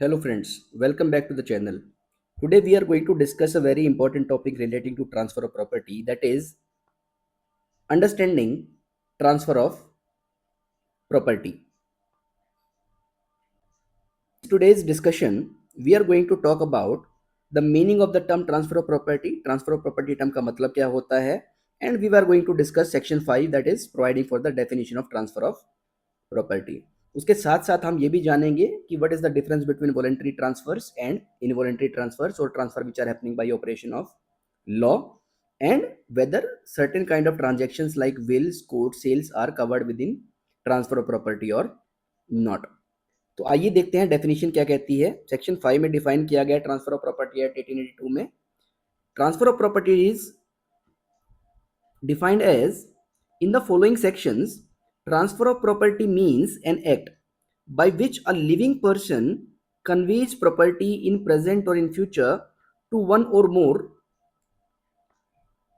Hello friends, welcome back to the channel. Today we are going to discuss a very important topic relating to transfer of property, that is understanding transfer of property. Today's discussion we are going to talk about the meaning of the term transfer of property. Transfer of property term का मतलब क्या होता है, and we are going to discuss section 5, that is providing for the definition of transfer of property. उसके साथ साथ हम ये भी जानेंगे कि what is the difference between voluntary transfers and involuntary transfers और transfer which are happening by operation of law and whether certain kind of transactions like wills court sales are covered within transfer of property और not. तो आइए देखते हैं definition क्या कहती है. Section 5 में डिफाइन किया गया ट्रांसफर ऑफ प्रॉपर्टी एक्ट 1882 में. Transfer of property is defined as in the following sections. Transfer of property means an act by which a living person conveys property in present or in future to one or more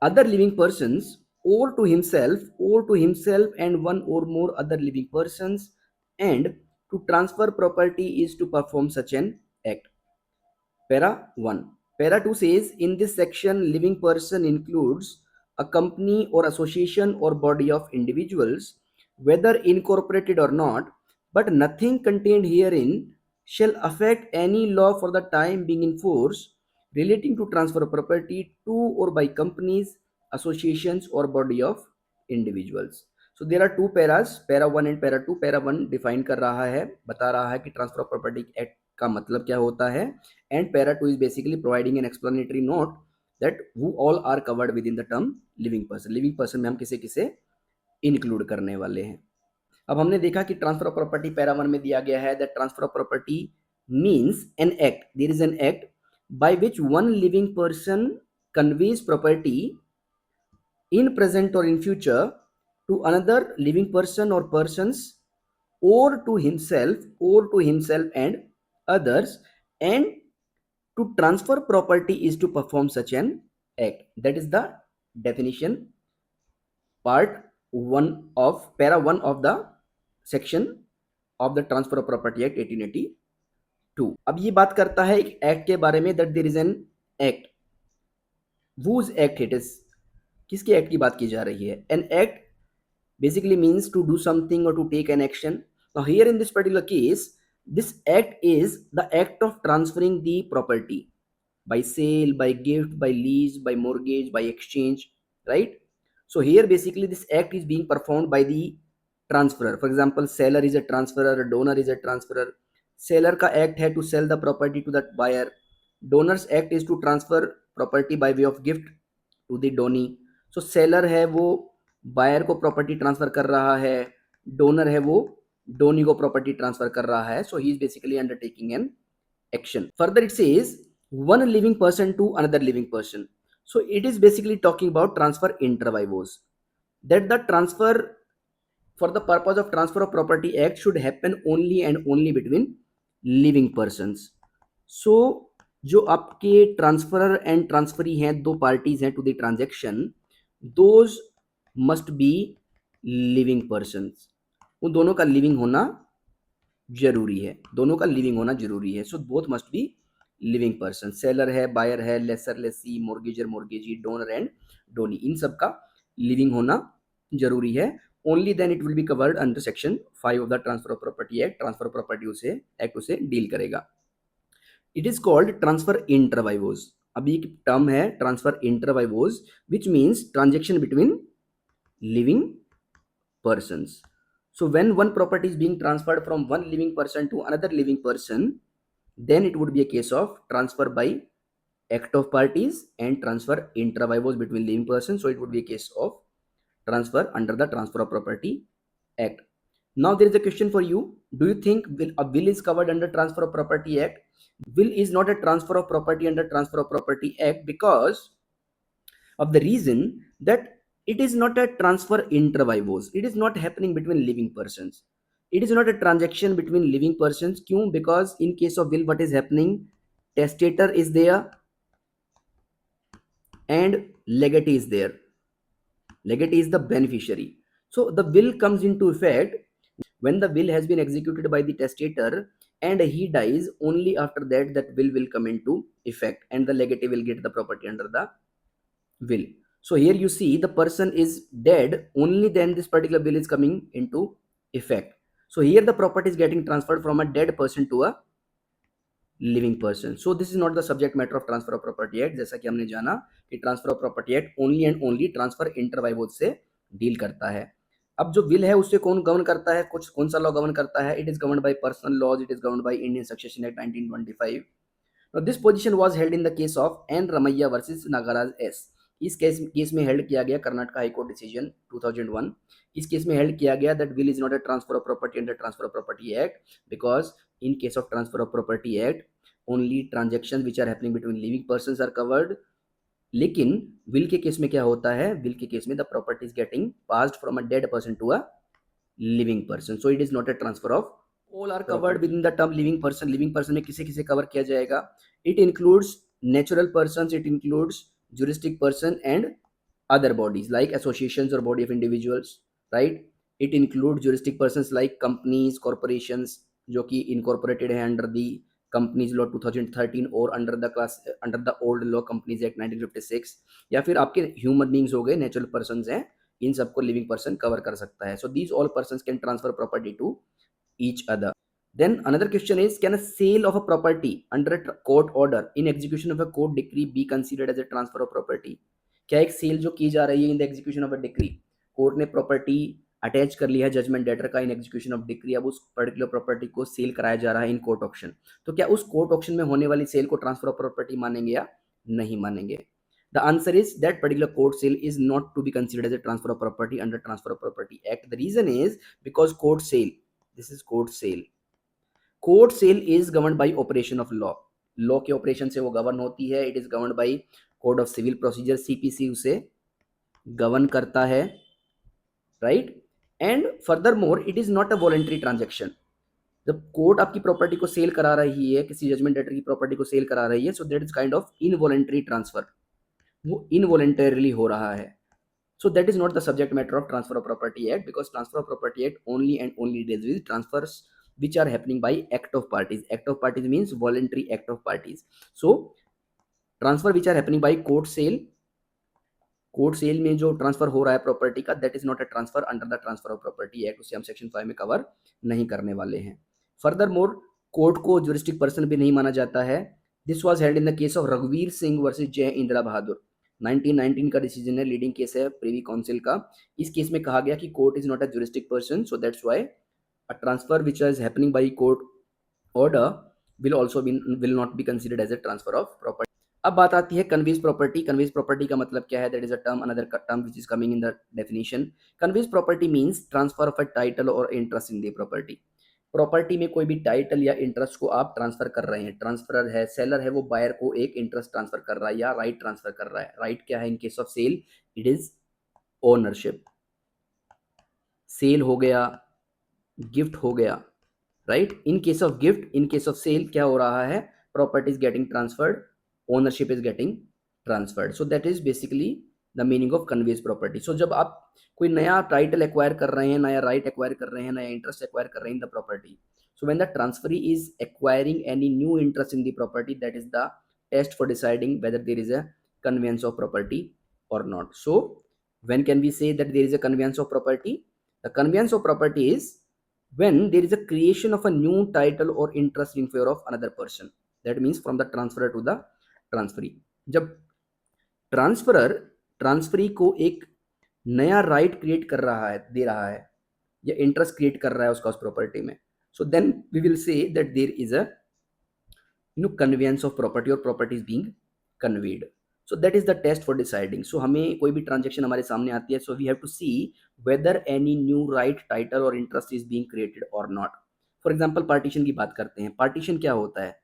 other living persons, or to himself and one or more other living persons, and to transfer property is to perform such an act. Para 1. Para 2 says, in this section, living person includes a company or association or body of individuals, whether incorporated or not, but nothing contained herein shall affect any law for the time being in force relating to transfer of property to or by companies, associations or body of individuals. So there are two paras, para 1 and para 2. Para 1 define कर रहा है, बता रहा है कि transfer of property act का मतलब क्या होता है, and para 2 is basically providing an explanatory note that who all are covered within the term living person. Living person में हम किसे किसे इंक्लूड करने वाले हैं. अब हमने देखा कि ट्रांसफर ऑफ प्रॉपर्टी पैरा 1 में दिया गया है that transfer of property means an act, there is an act by which one living person conveys property in present or in future to another living person or persons, or to himself and others, and to transfer property is to perform such an act. That is the definition part 1 of para 1 of the section of the transfer of property act 1882. अब ये बात करता है एक act के बारे में, that there is an act. whose act it is, किसके एक्ट की बात की जा रही है. An act basically means to do something or to take an action. Now here in this particular case, this act is the act of transferring the property by sale, by gift, by lease, by mortgage, by exchange, right? So here basically this act is being performed by the transferer. For example, seller is a transferer, donor is a transferer. Seller का act है to sell the property to that buyer. Donor's act is to transfer property by way of gift to the donee. So seller है वो buyer को property transfer कर रहा है, donor है वो डोनी को प्रॉपर्टी ट्रांसफर कर रहा है. So he is basically undertaking an action. Further it says one living person to another living person. So it is basically talking about transfer inter vivos, that the transfer for the purpose of transfer of property act should happen only and only between living persons. So जो आपके transferor and transferee हैं, दो parties हैं to the transaction, those must be living persons. उन दोनों का living होना जरूरी है, दोनों का लिविंग होना जरूरी है. So both must be living person. Seller है, बायर है, lessor lessee, mortgagor mortgagee, donor and donee, इन सब का लिविंग होना जरूरी है. Only then it will be covered under section 5 of the transfer of property act. Transfer of property उसे act उसे डील करेगा. It is called transfer inter vivos. अभी एक टर्म है transfer inter vivos which means transaction between living persons. So when one property is being transferred from one living person to another living person, then it would be a case of transfer by act of parties and transfer inter vivos between living persons. So it would be a case of transfer under the transfer of property act. Now there is a question for you. Do you think a will is covered under transfer of property act? Will is not a transfer of property under transfer of property act because of the reason that it is not a transfer inter vivos. It is not happening between living persons. It is not a transaction between living persons. क्यों? Because in case of will, what is happening? Testator is there and legatee is there. Legatee is the beneficiary. So the will comes into effect when the will has been executed by the testator and he dies, only after that that will come into effect and the legatee will get the property under the will. So here you see the person is dead, only then this particular will is coming into effect. So here the property is getting transferred from a dead person to a living person. So this is not the subject matter of transfer of property act. जैसा कि हमने जाना कि transfer of property act only and only transfer inter by both से deal करता है. अब जो विल है उससे कौन गवर्न करता है, कुछ कौन सा लॉ गवर्न करता है? It is govern by personal laws, it is govern by Indian succession act 1925. Now, this position was held in the case of N. Ramaiah versus Nagaraj S. इस केस में held किया गया Karnataka high court decision 2001. इस case में held किया गया that will is not a transfer of property under transfer of property act, because in case of transfer of property act only transaction which are happening between living person are covered. लेकिन will के case में क्या होता है? Will के case में the property is getting passed from a dead person to a living person. So it is not a transfer of. All are covered with in the term living person. Living person में किसे किसे cover किया जाएगा? It includes natural person, it includes juristic person and other bodies like associations or body of individuals, right? It includes juristic persons like companies, corporations जो कि incorporated है under the companies law 2013 और under the old law companies act 1956, या फिर आपके human beings हो गए, natural persons हैं, इन सबको living person cover कर सकता है. So these all persons can transfer property to each other. Then another question is, can a sale of a property under a court order in execution of a court decree be considered as a transfer of property? क्या एक cell जो की जा रही है in the execution of a decree, court ने property attach कर लिया है जजमेंट डेटर का इन एग्जीक्यूशन ऑफ डिक्री, अब उस पर्टिकुलर प्रॉपर्टी को सेल कराया जा रहा है इन कोर्ट ऑक्शन, तो क्या उस कोर्ट ऑक्शन में होने वाली सेल को ट्रांसफर ऑफ प्रॉपर्टी मानेंगे या नहीं मानेंगे? The answer is that particular court sale is not to be considered as a transfer of property under Transfer of Property Act. The reason is because court sale, this is court sale. Court sale is govern by operation of law. Law के operation से वो govern होती है. It is govern by code of civil procedure, CPC उसे govern करता है, right? And furthermore it is not a voluntary transaction. जब court आपकी प्रॉपर्टी को सेल करा रही है, किसी जजमेंट डेटर की प्रॉपर्टी को सेल करा रही है, so that is kind of involuntary transfer. वो इनवॉलेंटरली हो रहा है. So that is not the subject matter of Transfer of Property Act, because Transfer of Property Act only and only deals with transfers which are happening by act of parties. Act of parties means voluntary act of parties. So transfer which are happening by court sale, court sale में जो transfer हो रहा है property का, that is not a transfer under the transfer of property act. उसे हम section 5 में cover नहीं करने वाले हैं. फर्दर मोर कोर्ट को ज्यूरिस्टिक पर्सन भी नहीं माना जाता है. This was held in the case of रघुवीर सिंह वर्सेस जय इंदिरा बहादुर. 1919 का डिसीजन है, लीडिंग केस है प्रीवी काउंसिल का. इस केस में कहा गया कि court is not a juristic person, so that's why a transfer which is happening by court order will not be considered as a transfer of property. अब बात आती है कन्वेज प्रॉपर्टी. कन्वेज प्रॉपर्टी का मतलब क्या है? That is a term, another term which is coming in the definition. Conveys property means transfer of a title और interest in the property. Property में कोई भी टाइटल या इंटरेस्ट को आप ट्रांसफर कर रहे हैं. ट्रांसफरर है, सेलर है, वो बायर को एक इंटरेस्ट ट्रांसफर कर रहा है या राइट ट्रांसफर कर रहा है. राइट क्या है in case of sale? It is ownership. Sale हो गया, गिफ्ट हो गया, right? In case of gift, in case of sale क्या हो रहा है? Property is getting transferred, ownership is getting transferred. So that is basically the meaning of conveys property. सो जब आप कोई नया टाइटल एक्वायर कर रहे हैं, नया राइट एक्वायर कर रहे हैं, नया इंटरेस्ट एक्वायर कर रहे हैं इन the property, so when the transferee is acquiring any new interest in the property, that is the test for deciding whether there is a conveyance of property or not. So when can we say that there is a conveyance of property? The conveyance of property is when there is a creation of a new title or interest in favor of another person. That means from the transferor to the transferee. जब transferor transferee को एक नया right create कर रहा है, दे रहा है, या इंटरेस्ट क्रिएट कर रहा है उसका उस प्रॉपर्टी में, so then we will say that there is a conveyance of property or property is being conveyed. So that is the test for deciding. So हमें कोई भी ट्रांजेक्शन हमारे सामने आती है, so we have to see whether any new right, title or interest is being created or not. For example, partition की बात करते हैं. partition क्या होता है?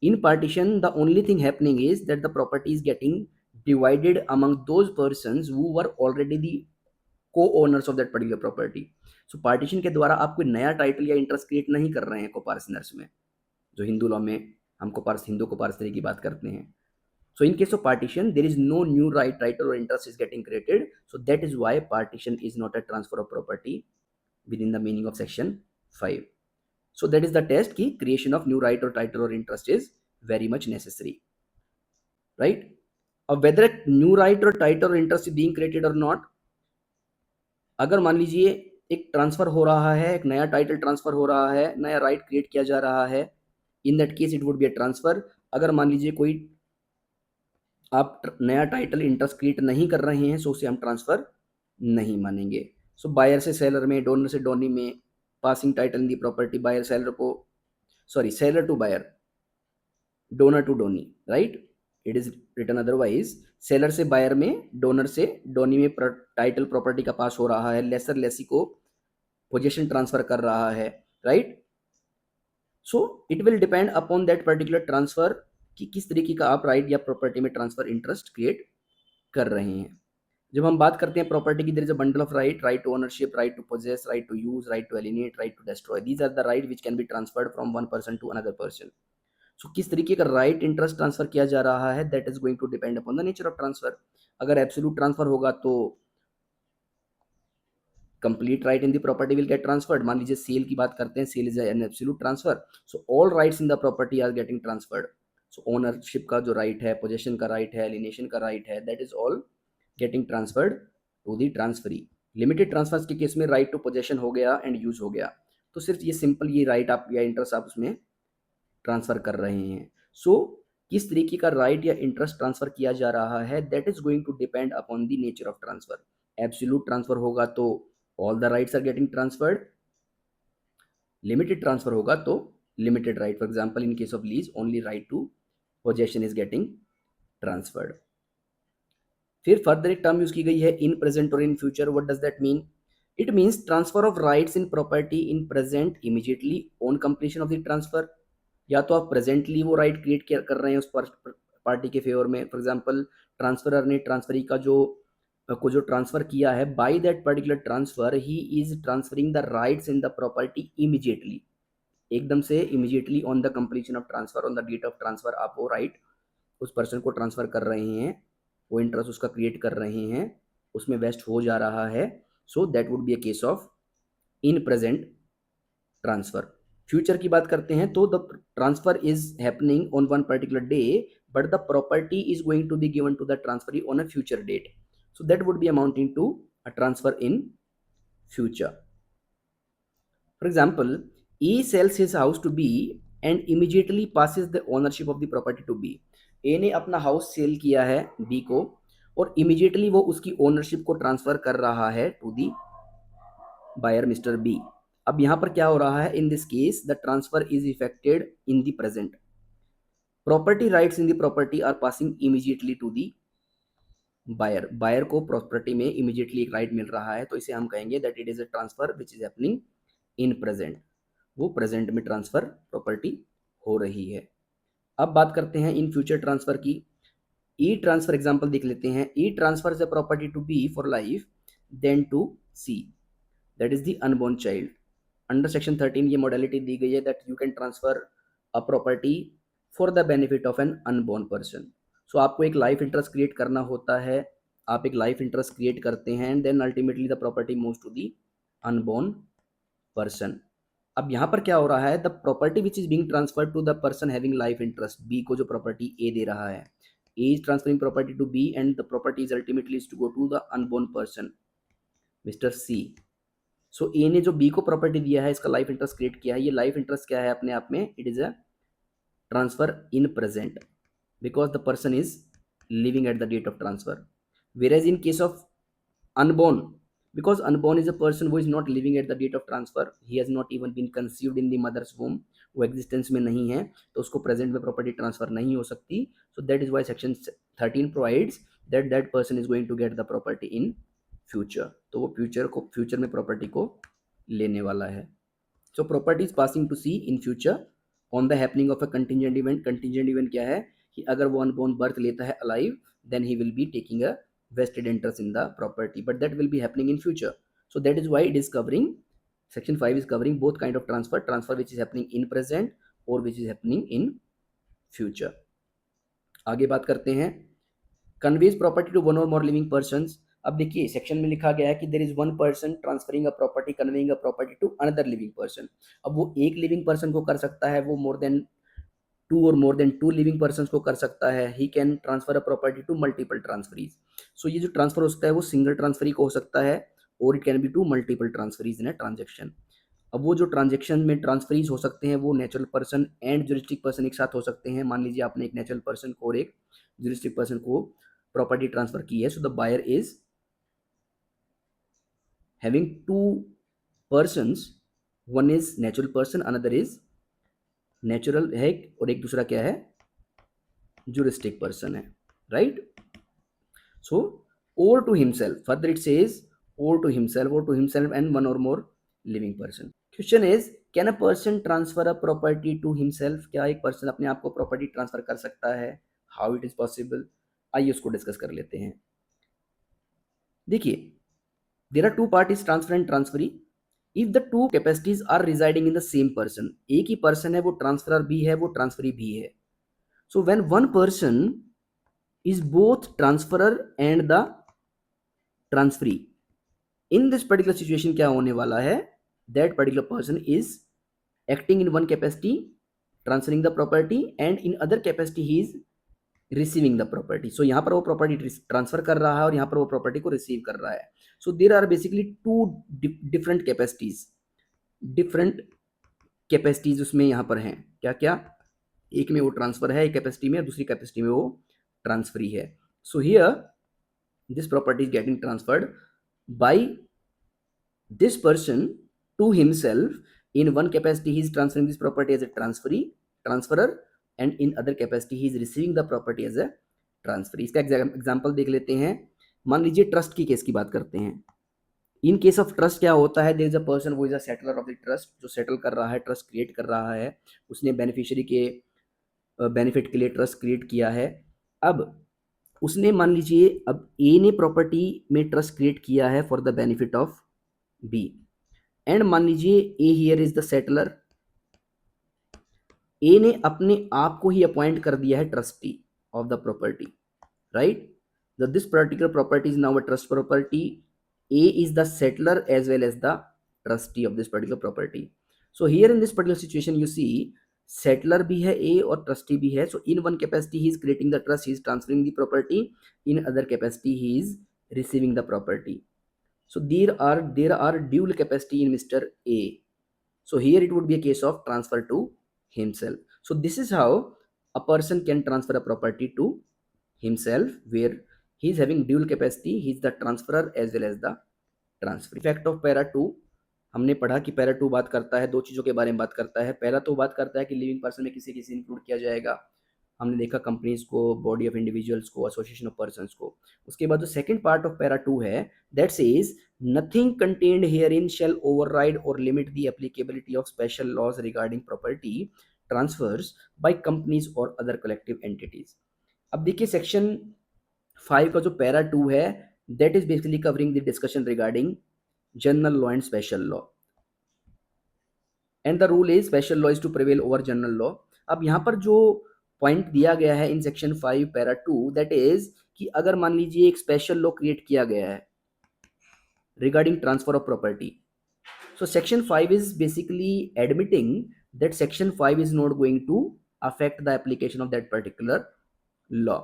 In partition, the only thing happening is that the property is getting divided among those persons who were already the co-owners of that particular property. So partition के द्वारा आप कोई नया टाइटल या इंटरेस्ट क्रिएट नहीं कर रहे हैं कोपार्सनर्स में, जो हिंदू लॉ में हम हिंदू कोपार्सनरी की बात करते हैं. So in case of partition, there is no new right, title or interest is getting created. So that is why partition is not a transfer of property within the meaning of section 5. So that is the test कि creation of new right or title or interest is very much necessary, right? अब whether a new right or title or interest is being created or not, अगर मान लीजिए एक transfer हो रहा है, एक नया टाइटल ट्रांसफर हो रहा है, नया राइट क्रिएट किया जा रहा है, in that case it would be a transfer. अगर मान लीजिए कोई आप नया टाइटल इंटरेस्ट क्रिएट नहीं कर रहे हैं, सो उसे हम ट्रांसफर नहीं मानेंगे. सो बायर से सेलर में, डोनर से डोनी में, passing title in the property, buyer seller को, sorry seller to buyer, donor to donee, right? It is written otherwise. Seller से बायर में, डोनर से डोनी में टाइटल प्रॉपर्टी का पास हो रहा है, लेसर लेसी को पोजीशन ट्रांसफर कर रहा है, right? So it will depend upon that particular transfer कि किस तरीके का आप राइट या प्रॉपर्टी में ट्रांसफर इंटरेस्ट क्रिएट कर रहे हैं. जब हम बात करते हैं प्रॉपर्टी की, there is a bundle of right, right to ownership, right to possess, right to use, right to alienate, right to destroy. These are the right which can be transferred from one person to another person. So किस तरीके का right interest transfer किया जा रहा है, that is going to depend upon the nature of transfer. अगर absolute transfer होगा तो complete right in the property will get transferred. मान लीजिए सेल की बात करते हैं, sale is an absolute transfer, so all rights in the property are getting transferred. So ownership का जो राइट है, पोजेशन का राइट है, एलिनेशन का राइट है, that is all getting transferred to the transferee. Limited transfers के case में right to possession हो गया एंड यूज हो गया, तो सिर्फ ये सिंपल ये राइट आप या इंटरेस्ट आप उसमें ट्रांसफर कर रहे हैं. सो किस तरीके का राइट या इंटरेस्ट ट्रांसफर किया जा रहा है, that is going to depend upon the nature of transfer. Absolute transfer होगा तो all the rights are getting transferred. Limited transfer होगा तो limited right, for example in case of lease only right to possession is getting transferred. फिर further एक term use की गई है in present और in future. What does that mean? It means transfer of rights in property in present immediately on completion of the transfer. या तो आप presently वो राइट क्रिएट कर रहे हैं उस पार्टी के फेवर में. फॉर एग्जांपल ट्रांसफरर ने ट्रांसफरी का जो ट्रांसफर किया है, बाय दैट पर्टिकुलर ट्रांसफर ही is transferring the rights in the property immediately. एकदम से immediately on the completion of transfer, on the date of transfer आप वो राइट उस पर्सन को ट्रांसफर कर रहे हैं, वो इंटरेस्ट उसका क्रिएट कर रहे हैं, उसमें वेस्ट हो जा रहा है. So that would be a case of in present transfer. Future की बात करते हैं तो the transfer is happening on one particular day, but the property is going to be given to the transferee on a future date. So that would be amounting to a transfer in future. For example, A sells his house to B and immediately passes the ownership of the property to B. A ने अपना house cell किया है B को और immediately वो उसकी ownership को transfer कर रहा है to the buyer mister B. अब यहां पर क्या हो रहा है? In this case the transfer is effected in the present. Property rights in the property are passing immediately to the buyer. Buyer को प्रॉपर्टी में इमीडिएटली एक राइट मिल रहा है, तो इसे हम कहेंगे that it is a transfer which is happening in present. वो प्रेजेंट में ट्रांसफर प्रॉपर्टी हो रही है. अब बात करते हैं इन फ्यूचर ट्रांसफर की. ई ट्रांसफर एग्जांपल देख लेते हैं. E transfer the property to B for life then to C, that is the unborn child. Under section 13 ये मॉडलिटी दी गई है that you can transfer a property for the benefit of an unborn person. So आपको एक life interest create करना होता है, आप एक लाइफ इंटरेस्ट क्रिएट करते हैं and then ultimately the property moves to the unborn person. अब यहाँ पर क्या हो रहा है? The property which is being transferred to the person having life interest. B को जो प्रॉपर्टी ए दे रहा है, A is transferring property to B and the property is ultimately is to go to the unborn person mister C. So A ने जो B को property दिया है, इसका लाइफ इंटरेस्ट क्रिएट किया है. ये लाइफ इंटरेस्ट क्या है अपने आप में? It is a transfer in present because the person is living at the date of transfer. whereas in case of unborn, because unborn is a person who is not living at the date of transfer, he has not even been conceived in the mother's womb, वो existence में नहीं है, तो उसको present में property transfer नहीं हो सकती. So that is why section 13 provides that that person is going to get the property in future. तो वो फ्यूचर में प्रॉपर्टी को लेने वाला है. So property is passing to C in future on the happening of a contingent event. Contingent event क्या है कि अगर वो अनबोर्न बर्थ लेता है alive, then he will be taking a vested interest in the property, but that will be happening in future. So that is why it is covering, section 5 is covering both kind of transfer which is happening in present or which is happening in future. आगे बात करते हैं conveys property to one or more living persons. अब देखिए section में लिखा गया है कि there is one person transferring a property, conveying a property to another living person. अब वो एक लिविंग पर्सन को कर सकता है, वो मोर देन टू और more than two living person को कर सकता है। He can transfer a property to multiple transferees. So ये जो ट्रांसफर हो सकता है वो सिंगल ट्रांसफरी को हो सकता है, और it can be to multiple transferees in a transaction. अब वो जो ट्रांजेक्शन में ट्रांसफरीज हो सकते हैं वो natural person and juristic person एक साथ हो सकते हैं। मान लीजिए आपने एक नेचुरल पर्सन को और एक जुरिस्टिक पर्सन को प्रॉपर्टी ट्रांसफर की है, so the buyer is having two persons, one is natural person, another is natural है, और एक दूसरा क्या है, juristic person है, right? So or to himself, further it says or to himself and one or more living person. Question is, can a person transfer a property to himself? क्या एक person अपने आप को प्रॉपर्टी ट्रांसफर कर सकता है? How it is possible? आइए उसको डिस्कस कर लेते हैं। देखिए, there are two parties, transfer and transferee. If the two capacities are residing in the same person, एक ही पर्सन है, वो ट्रांसफरर भी है, वो ट्रांसफरी भी है। So when one person is both transferer and the transferee, in this particular situation क्या होने वाला है, that particular person is acting in one capacity transferring the property and in other capacity he is receiving the property. So यहाँ पर वो property transfer कर रहा है और यहाँ पर वो प्रॉपर्टी को रिसीव कर रहा है। So there are basically two different capacities, different capacities उसमें यहाँ पर हैं। क्या क्या, एक में वो ट्रांसफर है एक कैपेसिटी में, दूसरी कैपेसिटी में वो ट्रांसफरी है। So here this property is getting transferred by this person to himself. In one capacity he is transferring this property as a transferer, and in other capacity he is receiving the property as a transferee. इसका example देख लेते हैं। मान लीजिए trust की case की बात करते हैं। इन केस ऑफ ट्रस्ट क्या होता है, there is a person who is a settler of the trust, जो सेटल कर रहा है, ट्रस्ट क्रिएट कर रहा है, उसने बेनिफिशियरी के बेनिफिट के लिए ट्रस्ट क्रिएट किया है। अब उसने, मान लीजिए अब ए ने प्रॉपर्टी में ट्रस्ट क्रिएट किया है for the benefit of B, and मान लीजिए A here is the settler. A ने अपने आप को ही अपॉइंट कर दिया है trustee of the property, right? This particular property is now a trust property. A is the settler as well as the trustee of this particular property. So here in this particular situation you see settler भी है A और trustee भी है। सो in one capacity he is creating the trust, he is transferring the property, in other capacity he is receiving the property. So there are dual capacity in Mr. A. So here it would be a case of transfer to himself. So this is how a person can transfer a property to himself, where he is having dual capacity, he is the transferer as well as the transfer. Effect of para 2, हमने पढ़ा कि para 2 बात करता है, दो चीज़ों के बारे में बात करता है। पहला तो बात करता है कि लिविंग पर्सन में किसी किसी इंक्लूड किया जाएगा, हमने देखा कंपनीज को, बॉडी ऑफ इंडिविजुअल्स को, एसोसिएशन ऑफ पर्सन्स को। उसके बाद जो सेकंड पार्ट ऑफ पैरा 2 है, that says nothing contained herein shall override और limit the applicability of special laws regarding property transfers by companies और अदर कलेक्टिव एंटिटीज। अब देखिए सेक्शन 5 का जो पैरा 2 है, that is basically covering the discussion regarding general law and special law, and the rule is special law is to prevail over general law. अब यहाँ पर जो पॉइंट दिया गया है in section 5 para 2, that is कि अगर मान लीजिए एक स्पेशल लॉ क्रिएट किया गया है regarding transfer of property, so section 5 is basically admitting that section 5 is not going to affect the application of that particular law.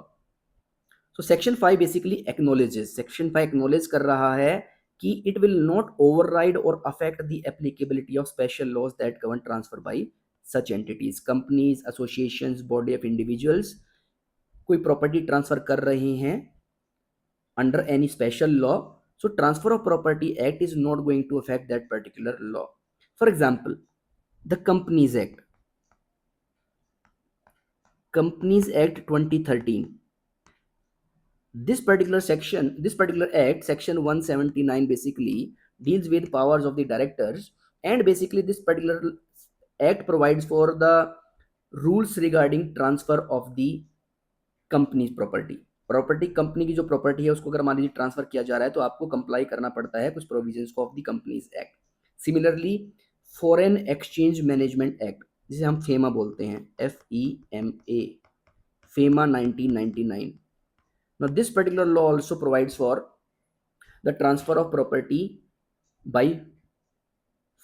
So section 5 basically acknowledges, section 5 acknowledge कर रहा है कि it will not override or affect the applicability of special laws that govern transfer by such entities, companies, associations, body of individuals। कोई property transfer कर रहे हैं under any special law, so transfer of property act is not going to affect that particular law. For example, the Companies Act 2013, this particular act, section 179, basically deals with powers of the directors, and basically this particular act provides for the rules regarding transfer of the company's property company की जो property है उसको अगर मान लीजिए transfer किया जा रहा है तो आपको कंप्लाई करना पड़ता है कुछ प्रोविजंस को of the companies act. Similarly foreign exchange management act, जिसे हम फेमा बोलते हैं, FEMA, FEMA 1999। Now this particular law also provides for the transfer of property bye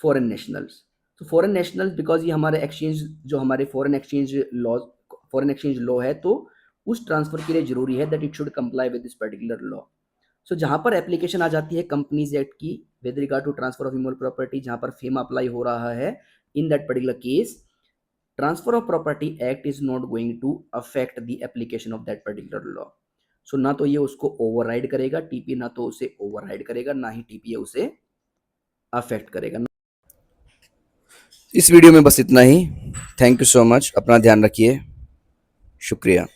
foreign nationals. तो फॉरेन नेशनल्स बिकॉज ये हमारे एक्सचेंज जो हमारे फॉरेन एक्सचेंज लॉ है, तो उस ट्रांसफर के लिए जरूरी है that it should comply with this particular law. So जहां पर एप्लीकेशन आ जाती है कंपनीज एक्ट की with regard to transfer of immovable property, जहां पर फेम अप्लाई हो रहा है, in that particular case transfer of property act is not going to affect the application of that particular law. So ना तो ये उसको ओवरराइड करेगा टीपी, ना तो उसे ओवरराइड करेगा, ना ही टीपीए उसे अफेक्ट करेगा। इस वीडियो में बस इतना ही। थैंक यू सो मच, अपना ध्यान रखिए, शुक्रिया।